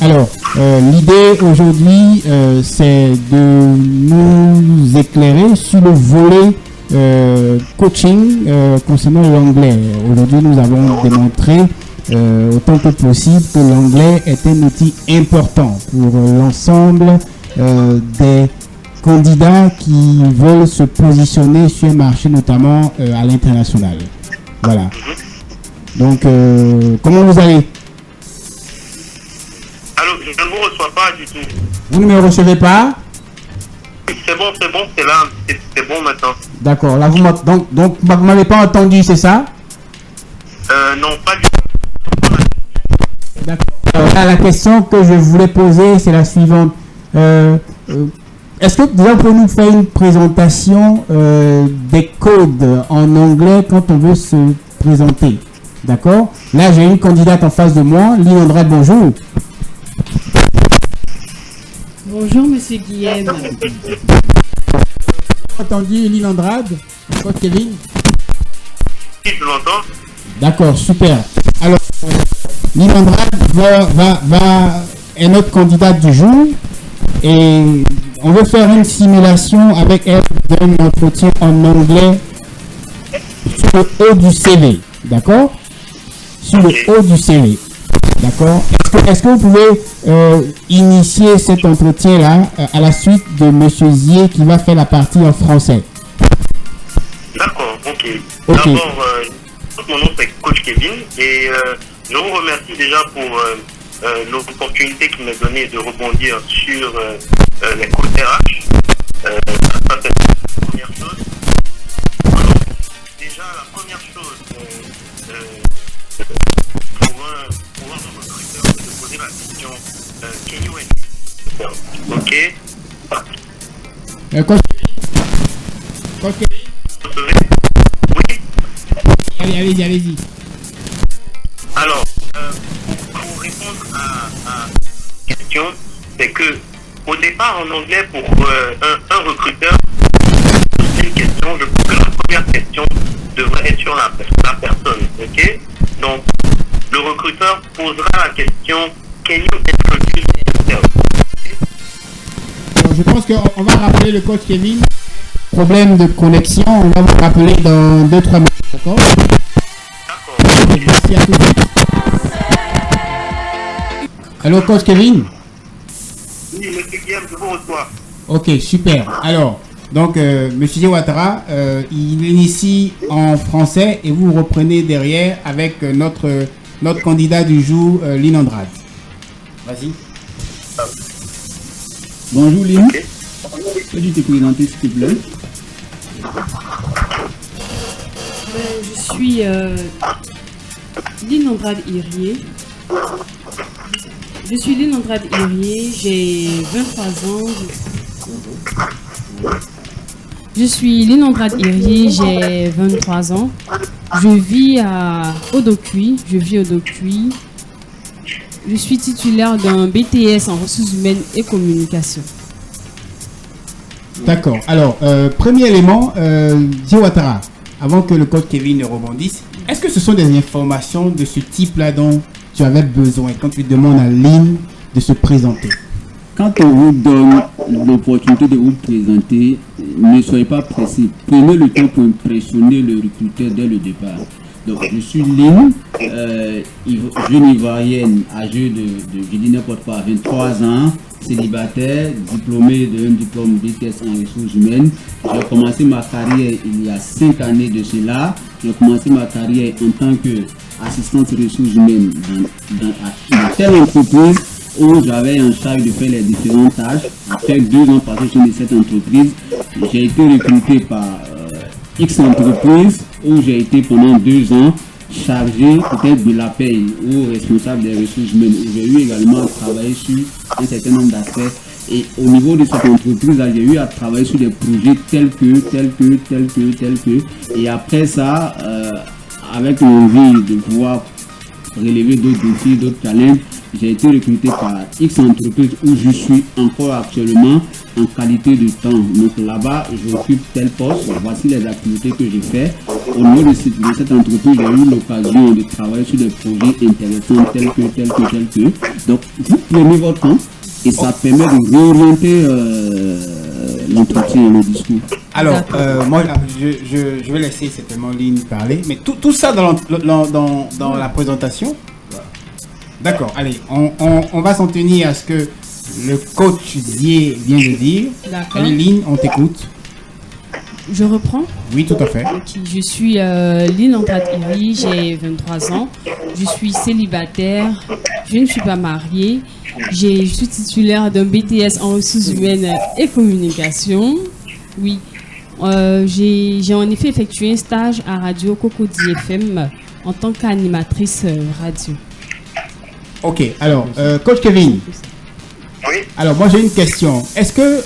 Alors, l'idée aujourd'hui, c'est de nous éclairer sur le volet coaching concernant l'anglais. Aujourd'hui, nous avons démontré autant que possible que l'anglais est un outil important pour l'ensemble des candidats qui veulent se positionner sur un marché, notamment à l'international. Voilà. Donc, comment vous allez? Allô, je ne vous reçois pas du tout. Vous ne me recevez pas? C'est bon, c'est là, c'est bon maintenant. D'accord. Là, donc vous ne m'avez pas entendu, c'est ça? Non, pas du tout. D'accord. Alors, là, la question que je voulais poser, c'est la suivante. Est-ce que vous pouvez nous faire une présentation des codes en anglais quand on veut se présenter? D'accord. Là, j'ai une candidate en face de moi. Linandrade, bonjour. Bonjour, monsieur Guillaume. Entendu, Linandrade? Coach Kevin? Si, je l'entends. D'accord, super. Alors, Linandrade est notre candidate du jour et on veut faire une simulation avec elle d'un entretien en anglais sur le haut du CV. D'accord? Sur le haut du CV. D'accord? Est-ce que vous pouvez initier cet entretien-là à la suite de M. Zier qui va faire la partie en français? D'accord, ok. Ok. D'abord, mon nom c'est Coach Kevin et je vous remercie déjà pour l'opportunité qu'il m'a donnée de rebondir sur les codes RH. Ça, c'est la première chose. Alors, déjà, la première chose, pour un recruteur, c'est de poser la question can you help? Ok. Coach Kevin? Oui. Allez-y. Alors, pour répondre à la question, c'est que au départ, en anglais, pour un recruteur, une question, je pense que la première question devrait être sur la personne, ok? Donc, le recruteur posera la question, can you introduce yourself? Alors, je pense qu'on va rappeler le coach Kevin. Problème de connexion, on va vous rappeler dans 2-3 minutes, d'accord? D'accord. Merci à tous. Allô, coach Kevin? Oui, monsieur Guillaume, je vous reçois. Ok, super. Alors, donc, monsieur Ouattara, il initie en français et vous reprenez derrière avec notre candidat du jour, Lynn Andrade. Vas-y. Bonjour Lynn. Ok. Peux-tu te présenter s'il te plaît? Je suis Lynn Andrade Irié. Je suis Lynn Andrade Irié, j'ai 23 ans. Je suis Lynn Andrade Irié, j'ai 23 ans. Je vis à Odocuis. Je suis titulaire d'un BTS en ressources humaines et communication. D'accord. Alors, premier élément, Ouattara, avant que le coach Kevin ne rebondisse, est-ce que ce sont des informations de ce type-là dont tu avais besoin quand tu demandes à Lynn de se présenter? Quand on vous donne l'opportunité de vous présenter, ne soyez pas pressé. Prenez le temps pour impressionner le recruteur dès le départ. Donc, je suis Lynn, jeune ivoirienne âgée je dis n'importe quoi, 23 ans, célibataire, diplômée d'un diplôme BTS en ressources humaines. J'ai commencé ma carrière il y a 5 années de cela. J'ai commencé ma carrière en tant qu'assistante ressources humaines dans telle entreprise où j'avais en charge de faire les différentes tâches. Après 2 ans passés sur cette entreprise, j'ai été recruté par X entreprise où j'ai été pendant 2 ans chargé peut-être de la paye ou responsable des ressources humaines. J'ai eu également à travailler sur un certain nombre d'aspects. Et au niveau de cette entreprise-là, j'ai eu à travailler sur des projets tels que. Et après ça, avec l'envie de pouvoir relever d'autres défis, d'autres challenges, j'ai été recruté par X entreprise où je suis encore actuellement en qualité de temps. Donc là-bas, j'occupe tel poste. Voici les activités que je fais. Au niveau de cette entreprise, j'ai eu l'occasion de travailler sur des projets intéressants tels que. Donc, vous prenez votre temps et ça permet de réorienter l'entretien et le discours. Alors, moi, je vais laisser certainement Lynn parler, mais tout ça dans la présentation. D'accord, allez, on va s'en tenir à ce que le coach Zié vient de dire. D'accord. Allez, Lynn, on t'écoute. Je reprends. Oui, tout à fait. Ok, je suis Lynn Andrade Irié, j'ai 23 ans. Je suis célibataire, je ne suis pas mariée. Je suis titulaire d'un BTS en ressources humaines et communication. Oui. J'ai en effet effectué un stage à Radio Cocody FM en tant qu'animatrice radio. Ok, alors, coach Kevin. Oui. Alors, moi, j'ai une question. Est-ce que,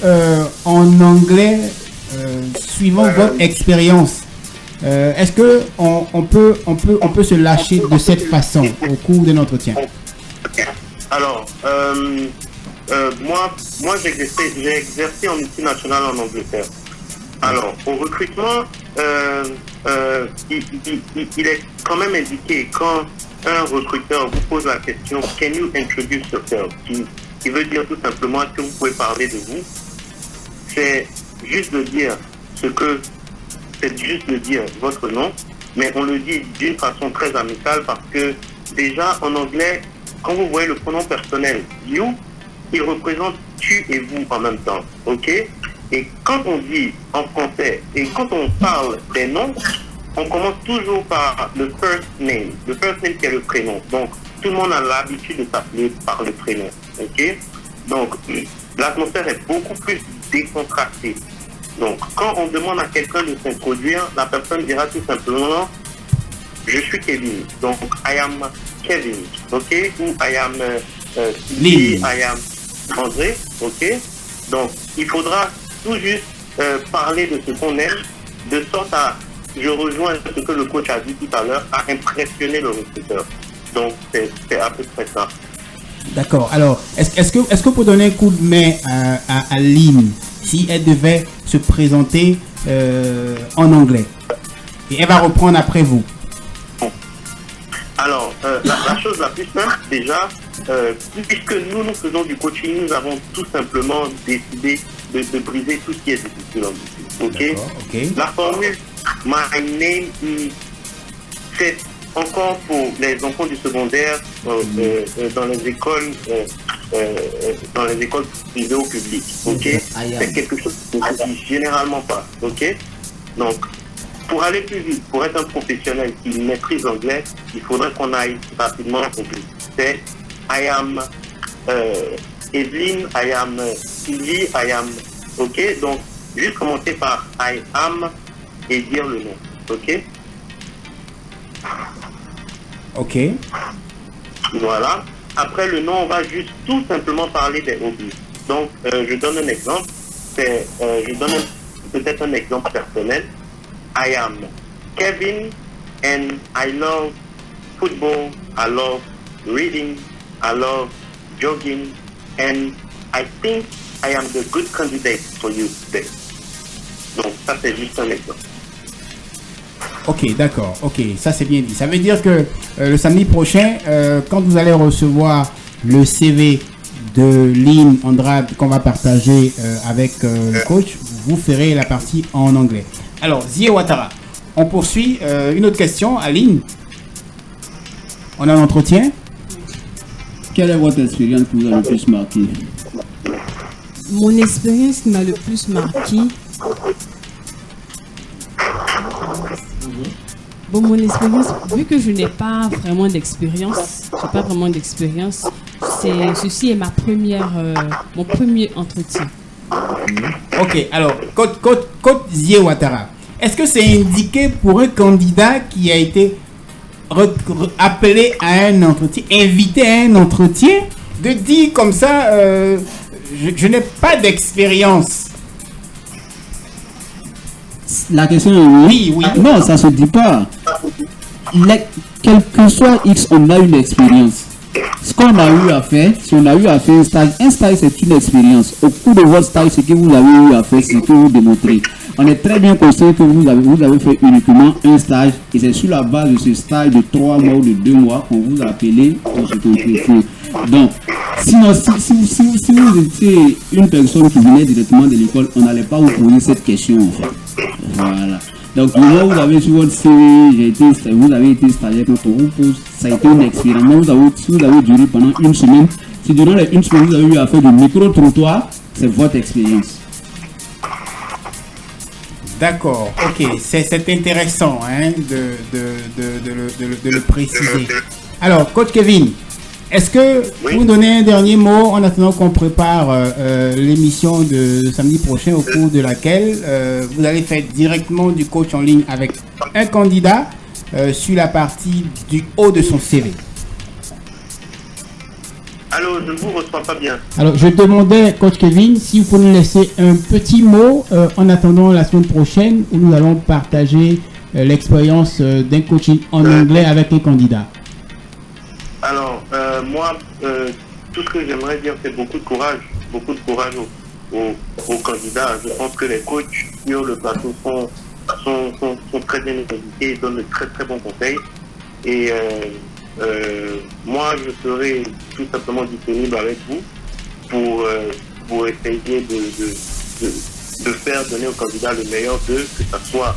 en anglais, suivant votre expérience, est-ce que on peut se lâcher de cette façon au cours de l'entretien? Alors, moi j'ai exercé en multinationale en Angleterre. Alors, au recrutement, il est quand même indiqué quand un recruteur vous pose la question « Can you introduce yourself ?» qui veut dire tout simplement « Est-ce que vous pouvez parler de vous ?» C'est juste de dire votre nom, mais on le dit d'une façon très amicale parce que déjà en anglais, quand vous voyez le pronom personnel « you », il représente « tu » et « vous » en même temps, ok? Et quand on dit en français, et quand on parle des noms, on commence toujours par le first name qui est le prénom. Donc, tout le monde a l'habitude de s'appeler par le prénom, ok? Donc, l'atmosphère est beaucoup plus décontractée. Donc, quand on demande à quelqu'un de s'introduire, la personne dira tout simplement « Je suis Kevin ». Donc, « I am Kevin », ok? Ou « I am I am André », ok? Donc, il faudra tout juste parler de ce qu'on aime, de sorte à, je rejoins ce que le coach a dit tout à l'heure, à impressionner le recruteur. Donc, c'est à peu près ça. D'accord. Alors, est-ce que vous donner un coup de main à Lynn si elle devait se présenter en anglais? Et elle va reprendre après vous. Alors, la chose la plus simple, déjà, puisque nous faisons du coaching, nous avons tout simplement décidé de briser tout ce qui est difficile en musique. Ok. La formule My name is, c'est encore pour les enfants du secondaire dans les écoles privées ou publiques. Ok. C'est quelque chose qui ne se dit généralement pas. Ok. Donc, pour aller plus vite, pour être un professionnel qui maîtrise l'anglais, il faudrait qu'on aille rapidement au plus. C'est I am Evelyn, I am Sylvie, I am. Ok, donc juste commencer par I am et dire le nom. Ok. Ok. Voilà. Après le nom, on va juste tout simplement parler des hobbies. Donc, je donne un exemple. Je donne peut-être un exemple personnel. I am Kevin and I love football, I love reading, I love jogging, and I think I am the good candidate for you today. Donc ça c'est juste un exemple. Ok, d'accord. Ok, ça c'est bien dit. Ça veut dire que le samedi prochain, quand vous allez recevoir le CV de Lynn Andrade qu'on va partager avec le coach, vous ferez la partie en anglais. Alors, Zie Ouattara, on poursuit. Une autre question, Aline. On a un entretien. Quelle est votre expérience qui vous a le plus marqué? Mon expérience qui m'a le plus marqué. Bon, mon expérience, vu que je n'ai pas vraiment d'expérience, ceci est mon premier entretien. Ok, alors, Coach Zie Ouattara, est-ce que c'est indiqué pour un candidat qui a été appelé à un entretien, invité à un entretien, de dire comme ça, je n'ai pas d'expérience? La question est oui. Non, ça se dit pas. Quel que soit X, on a une expérience. Ce qu'on a eu à faire, si on a eu à faire un stage c'est une expérience. Au cours de votre stage, ce que vous avez eu à faire, c'est que vous démontrez. On est très bien conscient que vous avez fait uniquement un stage et c'est sur la base de ce stage de 3 mois ou de 2 mois qu'on vous a appelé pour se concrétiser. Donc, sinon, si vous étiez une personne qui venait directement de l'école, on n'allait pas vous poser cette question en fait. Voilà. Donc, vous avez sur votre CV, vous avez été stagiaire quand on vous pose, ça a été une expérience. Vous avez duré pendant une semaine. Si durant les une semaine, vous avez eu à faire du micro-trottoir, c'est votre expérience. D'accord, ok, c'est intéressant hein, de le préciser. Alors, Coach Kevin, est-ce que vous donnez un dernier mot en attendant qu'on prépare l'émission de samedi prochain au cours de laquelle vous allez faire directement du coach en ligne avec un candidat sur la partie du haut de son CV? Allô, je ne vous reçois pas bien. Alors, je demandais, Coach Kevin, si vous pouvez nous laisser un petit mot en attendant la semaine prochaine où nous allons partager l'expérience d'un coaching en anglais avec les candidats. Alors, moi, tout ce que j'aimerais dire, c'est beaucoup de courage aux candidats. Je pense que les coachs sur le plateau sont très bien éduqués et donnent de très très bons conseils. Et moi, je serai tout simplement disponible avec vous pour essayer de faire donner aux candidats le meilleur d'eux, que ce soit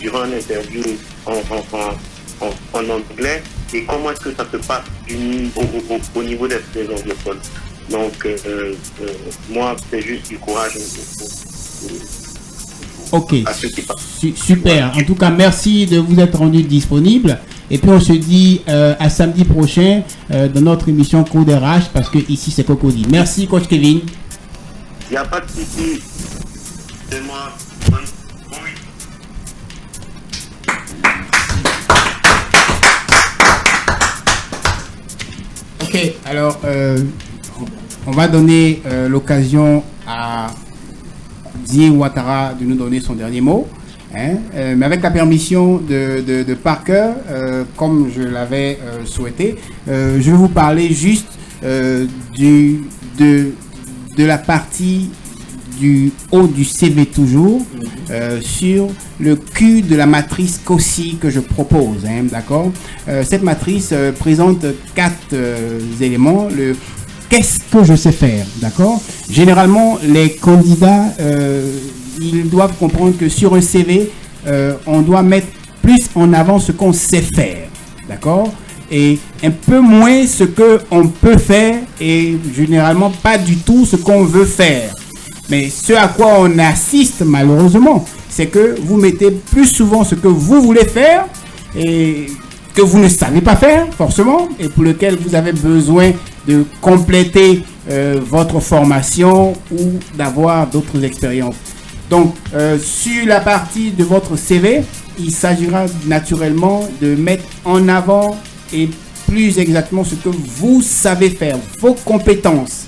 durant une interview en anglais, et comment est-ce que ça se passe au niveau des anglophones. Donc, moi, c'est juste du courage. Ok, super. En tout cas, merci de vous être rendu disponible. Et puis, on se dit à samedi prochain dans notre émission Code RH, parce que ici, c'est Cocody. Merci, Coach Kevin. Il n'y a pas de souci. C'est moi. Ok, alors, on va donner l'occasion à Zie Ouattara de nous donner son dernier mot. Mais avec la permission de Parker, comme je l'avais souhaité, je vais vous parler juste de la partie du haut du CV toujours, sur le cul de la matrice Cauchy que je propose, hein, d'accord. Cette matrice présente 4 éléments. Qu'est-ce que je sais faire, d'accord. Généralement, les candidats, ils doivent comprendre que sur un CV, on doit mettre plus en avant ce qu'on sait faire, d'accord, et un peu moins ce qu'on peut faire, et généralement pas du tout ce qu'on veut faire. Mais ce à quoi on assiste malheureusement, c'est que vous mettez plus souvent ce que vous voulez faire et que vous ne savez pas faire forcément, et pour lequel vous avez besoin de compléter votre formation ou d'avoir d'autres expériences. Donc, sur la partie de votre CV, il s'agira naturellement de mettre en avant et plus exactement ce que vous savez faire, vos compétences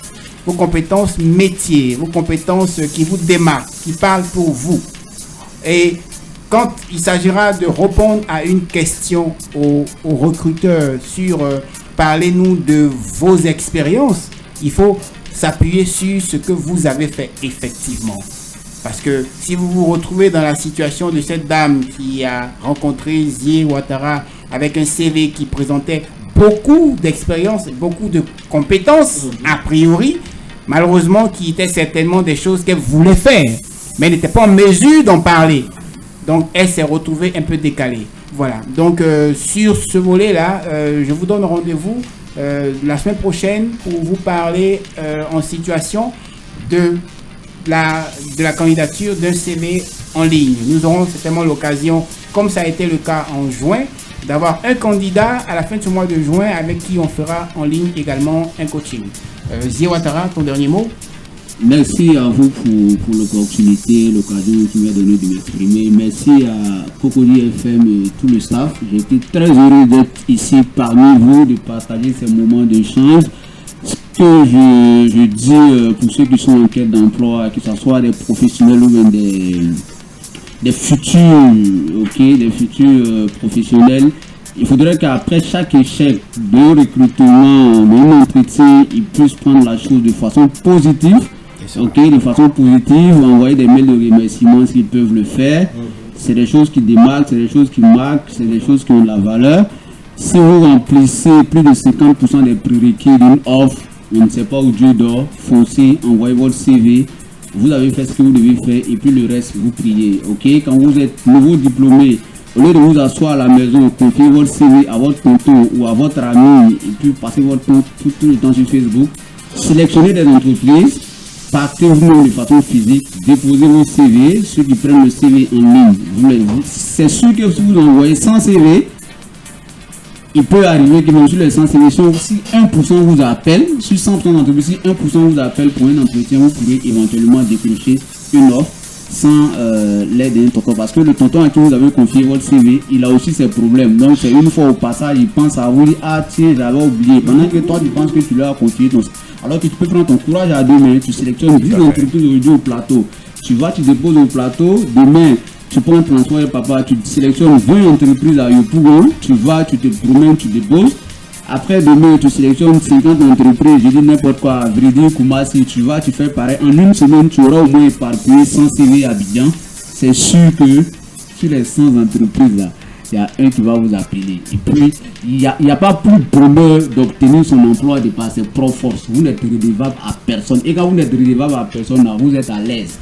métiers, vos compétences qui vous démarquent, qui parlent pour vous. Et quand il s'agira de répondre à une question au recruteur sur parlez-nous de vos expériences, il faut s'appuyer sur ce que vous avez fait effectivement. Parce que si vous vous retrouvez dans la situation de cette dame qui a rencontré Zié Ouattara avec un CV qui présentait beaucoup d'expérience, beaucoup de compétences, a priori, malheureusement, qui étaient certainement des choses qu'elle voulait faire, mais elle n'était pas en mesure d'en parler. Donc, elle s'est retrouvée un peu décalée. Voilà. Donc, sur ce volet-là, je vous donne rendez-vous la semaine prochaine pour vous parler en situation de la candidature d'un CV en ligne. Nous aurons certainement l'occasion, comme ça a été le cas en juin, d'avoir un candidat à la fin de ce mois de juin avec qui on fera en ligne également un coaching. Zié Ouattara, ton dernier mot? Merci à vous pour l'opportunité, l'occasion qui m'a donné de m'exprimer. Merci à Cocody FM et tout le staff. J'ai été très heureux d'être ici parmi vous, de partager ces moments d'échange. Ce que je dis pour ceux qui sont en quête d'emploi, que ce soit des professionnels ou bien des futurs, des futurs professionnels, il faudrait qu'après chaque échec de recrutement, d'un entretien, ils puissent prendre la chose de façon positive. De façon positive, envoyer des mails de remerciement s'ils peuvent le faire. C'est des choses qui démarquent, c'est des choses qui marquent, c'est des choses qui ont de la valeur. Si vous remplissez plus de 50% des prérequis d'une offre, on ne sait pas où Dieu dort, foncez, envoyez votre CV, vous avez fait ce que vous devez faire et puis le reste, vous priez. Quand vous êtes nouveau diplômé, au lieu de vous asseoir à la maison, confiez votre CV à votre tonton ou à votre ami et puis passez votre temps tout le temps sur Facebook, sélectionnez des entreprises, partez vous-même de façon physique, déposez vos CV, ceux qui prennent le CV en ligne. C'est sûr que si vous envoyez 100 CV, il peut arriver que même sur les 100 CV, si 1% vous appelle, sur 100% d'entreprises, si 1% vous appelle pour un entretien, vous pouvez éventuellement décrocher une offre sans l'aide d'un tonton. Parce que le tonton à qui vous avez confié votre CV, il a aussi ses problèmes. Donc c'est une fois au passage, il pense à vous dire, ah tiens, j'avais oublié. Pendant que toi, tu penses que tu lui as confié ton... Alors que tu peux prendre ton courage à deux mains, tu sélectionnes 10 entreprises aujourd'hui au plateau. Tu vas, tu déposes au plateau, demain, tu prends un transport et papa, tu sélectionnes 20 entreprises à Yopougon, tu vas, tu te promènes, tu déposes. Après demain, tu sélectionnes 50 entreprises, je dis n'importe quoi, à Vridi, Koumassi, tu vas, tu fais pareil. En une semaine, tu auras au moins éparpillé 100 CV à Abidjan. C'est sûr que sur les 100 entreprises là, il y a un qui va vous appeler. Et puis, il n'y a pas plus de bonheur d'obtenir son emploi de par ses propres forces. Vous n'êtes redevable à personne. Et quand vous n'êtes redevable à personne, là, vous êtes à l'aise.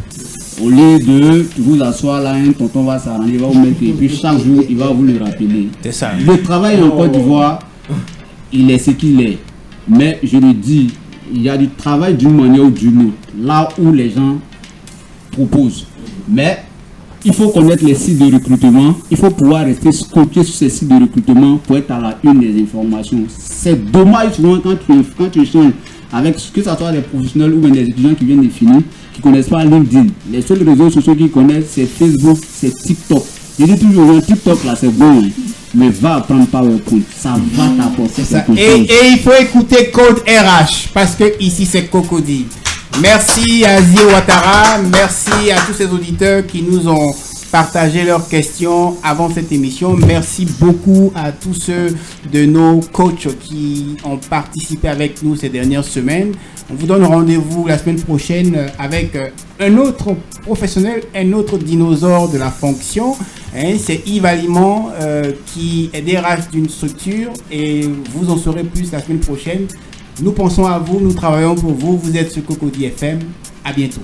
Au lieu de vous asseoir là, un tonton va s'arranger, il va vous mettre, et puis chaque jour, il va vous le rappeler. C'est ça. Le travail en Côte d'Ivoire, il est ce qu'il est. Mais je le dis, il y a du travail d'une manière ou d'une autre, là où les gens proposent. Mais il faut connaître les sites de recrutement, il faut pouvoir rester scotché sur ces sites de recrutement pour être à la une des informations. C'est dommage souvent quand tu échanges avec que ce soit des professionnels ou bien des étudiants qui viennent de finir, qui ne connaissent pas LinkedIn. Les seuls réseaux sociaux qu'ils connaissent, c'est Facebook, c'est TikTok. Je dis toujours, TikTok là c'est bon, hein, mais va apprendre PowerPoint, ça va t'apporter quelque chose. Et il faut écouter Code RH, parce que ici c'est Cocody. Merci à Zié Ouattara, merci à tous ces auditeurs qui nous ont partagé leurs questions avant cette émission. Merci beaucoup à tous ceux de nos coachs qui ont participé avec nous ces dernières semaines. On vous donne rendez-vous la semaine prochaine avec un autre professionnel, un autre dinosaure de la fonction. C'est Yves Aliment qui est DRH d'une structure et vous en saurez plus la semaine prochaine. Nous pensons à vous, nous travaillons pour vous. Vous êtes sur Cocody FM. À bientôt.